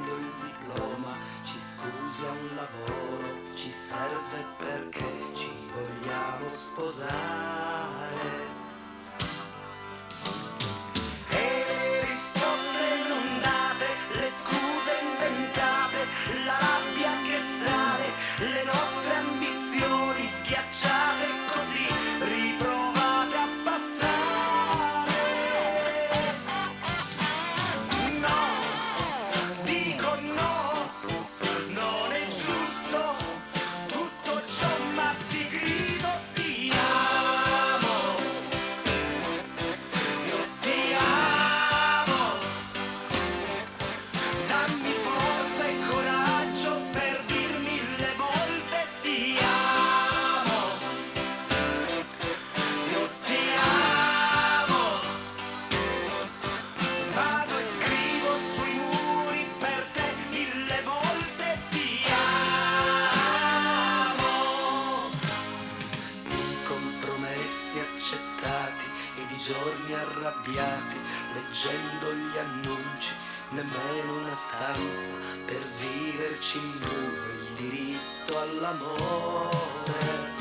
prendo il diploma, ci scusi a un lavoro, ci serve perché ci vogliamo sposare. E le risposte non date, le scuse inventate, la rabbia che sale, le nostre ambizioni schiacciate così riprovate a passare. No, dico no, non è giusto tutto ciò, ma ti grido ti amo, io ti amo. Dammi forza e coraggio per dirmi mille volte ti amo, io ti amo. Vado e scrivo sui muri per te mille volte ti amo. I compromessi accettati ed i giorni arrabbiati, leggendo gli annunci, nemmeno una stanza per viverci in due, il diritto all'amore.